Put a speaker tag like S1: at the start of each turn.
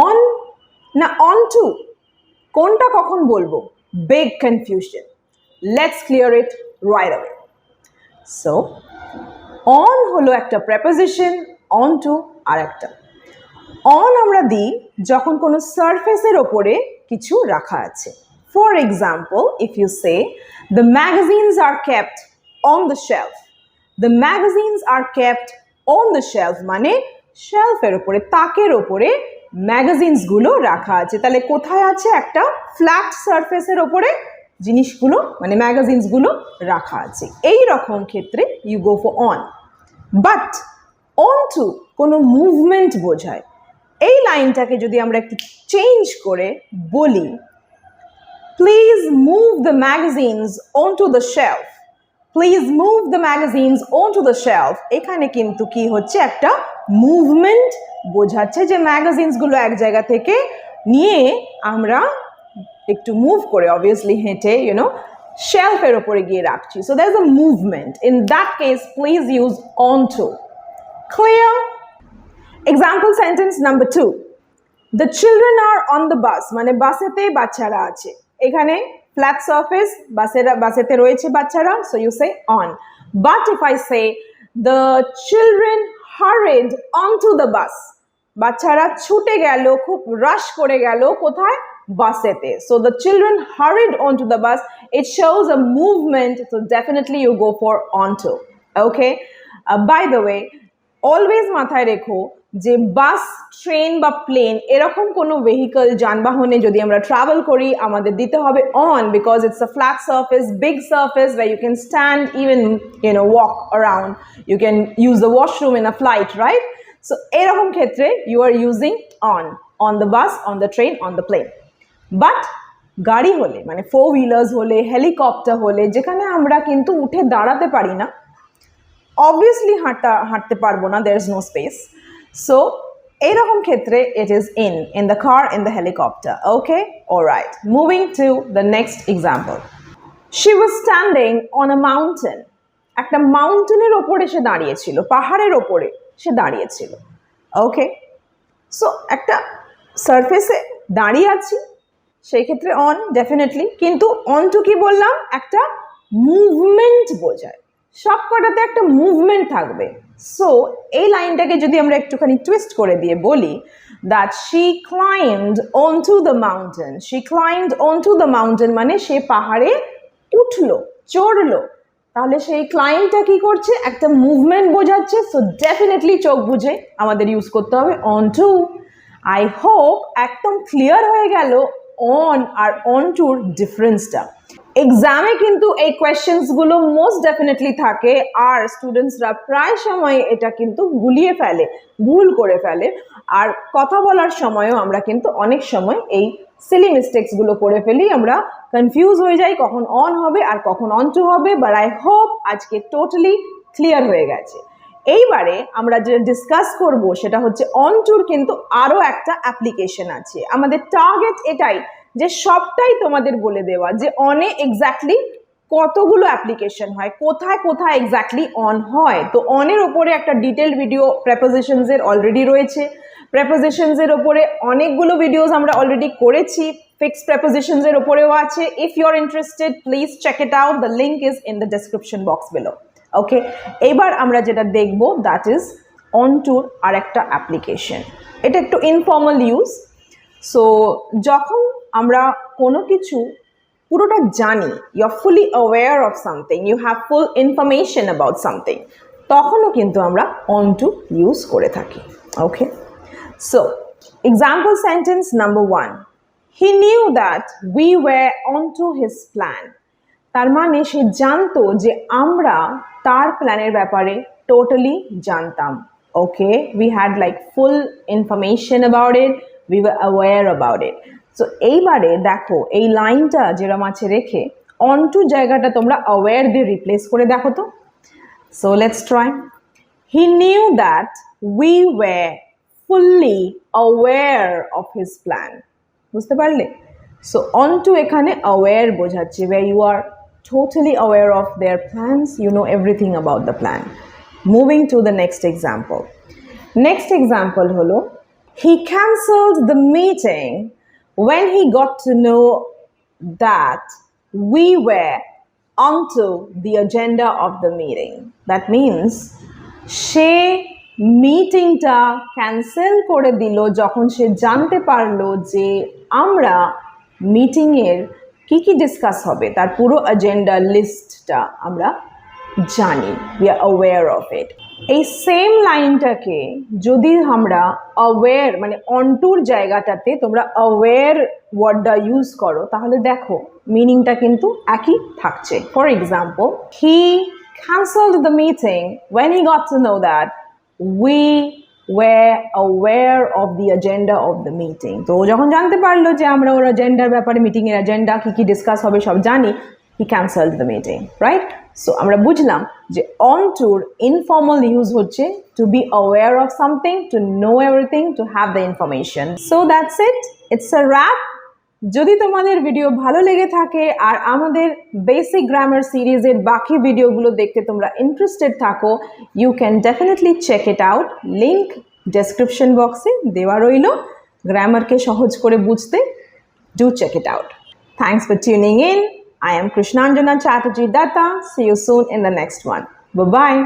S1: on না onto কোনটা কখন বলবো? Big confusion. Let's clear it right away. So on হলো একটা preposition, onto আরেকটা। on আমরা দিই যখন কোনো সারফেসের ওপরে কিছু রাখা আছে। For example, if you say the magazines are kept on the shelf. The magazines are kept on the shelf মানে শেলফের ওপরে, তাকের ওপরে ম্যাগাজিনস গুলো রাখা আছে। তাহলে কোথায় আছে? একটা ফ্ল্যাট সারফেসের ওপরে জিনিসগুলো মানে ম্যাগাজিনস গুলো রাখা আছে। এই রকম ক্ষেত্রে you go for on. But onto কোনো মুভমেন্ট বোঝায়। এই লাইনটাকে যদি আমরা একটু চেঞ্জ করে বলি, please move the magazines onto the shelf. Please move the magazines onto the shelf. এখানে কিন্তু কি হচ্ছে? একটা মুভমেন্ট বোঝাচ্ছে যে ম্যাগাজিনসগুলো এক জায়গা থেকে নিয়ে আমরা একটু মুভ করে, অবভিয়াসলি হেঁটে শেলফের ওপরে গিয়ে রাখছি। So there is a movement. In that case please use onto. Clear? Example sentence number 2. The children are on the bus. মানে বাসেতে বাচ্চারা আছে। এখানে flat surface, বাসেতে রয়েছে বাচ্চারা, so you say on. But if I say the children hurried onto the bus, বাচ্চারা ছুটে গেল, খুব রাশ করে গেল কোথায়? বাসেতে। So the children hurried onto the bus. It shows a movement, so definitely you go for onto. Okay? By the way, always মাথায় রেখো যে বাস, ট্রেন বা প্লেন এরকম কোনো ভেহিকল, যানবাহনে যদি আমরা ট্রাভেল করি আমাদের দিতে হবে on, because it's a flat surface, big surface where you can stand, even walk around. You can use the washroom in a flight, right? So এরকম ক্ষেত্রে you are using on the bus, on the train, on the plane. But গাড়ি হলে মানে 4 wheelers হলে, helicopter হলে, যেখানে আমরা কিন্তু উঠে দাঁড়াতে পারি না, obviously হাঁটতে পারবো না, there is no space. So এরকম ক্ষেত্রে it is in the car, in the helicopter. Okay? Alright. Moving to the next example. She was standing on a mountain. একটা মাউন্টেনের ওপরে সে দাঁড়িয়েছিল, পাহাড়ের ওপরে সে দাঁড়িয়েছিল। Okay? So একটা সারফেসে দাঁড়িয়ে আছি, সেই ক্ষেত্রে on definitely, কিন্তু onto কি বললাম? একটা মুভমেন্ট বোঝায়। সবকটাতে একটা মুভমেন্ট থাকবে। সো এই লাইনটাকে যদি আমরা একটুখানি টুইস্ট করে দিয়ে বলি that she climbed onto the mountain. She climbed onto the mountain মানে সে পাহাড়ে উঠলো, চড়লো। তাহলে সেই ক্লাইম্বটা কি করছে? একটা মুভমেন্ট বোঝাচ্ছে। সো ডেফিনেটলি চোখ বুঝে আমাদের ইউজ করতে হবে onto. আই হোপ একদম ক্লিয়ার হয়ে গেল অন আর ontoর ডিফারেন্সটা। এক্সামে কিন্তু এই কোয়েশ্চেন্সগুলো মোস্ট ডেফিনেটলি থাকে, আর স্টুডেন্টসরা প্রায় সময় এটা কিন্তু গুলিয়ে ফেলে, ভুল করে ফেলে। আর কথা বলার সময়ও আমরা কিন্তু অনেক সময় এই সিলি মিস্টেক্সগুলো করে ফেলি, আমরা কনফিউজ হয়ে যাই কখন অন হবে আর কখন onto হবে। বাট আই হোপ আজকে টোটালি ক্লিয়ার হয়ে গেছে। এইবারে আমরা যে ডিসকাস করব সেটা হচ্ছে ontoর কিন্তু আরও একটা অ্যাপ্লিকেশন আছে। আমাদের টার্গেট এটাই যে সবটাই তোমাদের বলে দেওয়া যে অনে এক্স্যাক্টলি কতগুলো অ্যাপ্লিকেশন হয়, কোথায় কোথায় এক্স্যাক্টলি অন হয়। তো অনের ওপরে একটা ডিটেল ভিডিও প্রেপোজিশনসের অলরেডি রয়েছে। প্রেপোজিশনসের ওপরে অনেকগুলো ভিডিওস আমরা অলরেডি করেছি, ফিক্সড প্রেপোজিশনসের ওপরেও আছে। If you are interested please check it out, the link is in the description box below. Okay, এবার আমরা যেটা দেখব দ্যাট ইজ ontoর আর একটা অ্যাপ্লিকেশন। এটা একটু ইনফর্মাল ইউজ। সো যখন আমরা কোনো কিছু পুরোটা জানি, you are fully aware of something, you have full information about something, তখনও কিন্তু আমরা onto ইউজ করে থাকি। Okay, so example sentence number 1. He knew that we were onto his plan. তার মানে সে জানতো যে আমরা তার প্ল্যানের ব্যাপারে টোটালি জানতাম। ওকে, we had like full information about it, we were aware about it. So এইবারে দেখো এই লাইনটা যেরকম আছে রেখে onto জায়গাটা তোমরা aware দিয়ে রিপ্লেস করে দেখো তো। So let's try. He knew that we were fully aware of his plan. বুঝতে পারলে? সো onto এখানে aware বোঝাচ্ছে, where you are totally aware of their plans, you know everything about the plan. Moving to the next example. Next example হলো, he cancelled the meeting when he got to know that we were onto the agenda of the meeting. That means সে মিটিংটা cancel করে দিল যখন সে জানতে পারলো যে আমরা মিটিংয়ের কি কি ডিসকাস হবে তার পুরো এজেন্ডা লিস্টটা আমরা জানি, we are aware of it. এই সেম লাইনটাকে যদি আমরা অ্যাওয়্যার মানে অনটুর জায়গাটাতে তোমরা অ্যাওয়্যার ওয়ার্ডটা ইউজ করো তাহলে দেখো মিনিংটা কিন্তু একই থাকছে। For example, he cancelled the meeting when he got to know that we were aware of the agenda of the meeting. তো যখন জানতে পারলো যে আমরা ওর এজেন্ডার ব্যাপারে মিটিংয়ের এজেন্ডা কী কী ডিসকাস হবে সব জানি, he cancelled the meeting, right? So আমরা বুঝলাম যে ontoর informal use হচ্ছে to be aware of something, to know everything, to have the information. So that's it. It's a wrap. যদি তোমাদের ভিডিও ভালো লেগে থাকে আর আমাদের বেসিক গ্রামার সিরিজের বাকি ভিডিওগুলো দেখতে তোমরা ইন্টারেস্টেড থাকো, you can definitely check it out. Link description বক্সে দেওয়া রইল। গ্রামারকে সহজ করে বুঝতে do check it out. Thanks for tuning in. I am Krishnanjana Chatterjee Datta. See you soon in the next one. Bye-bye.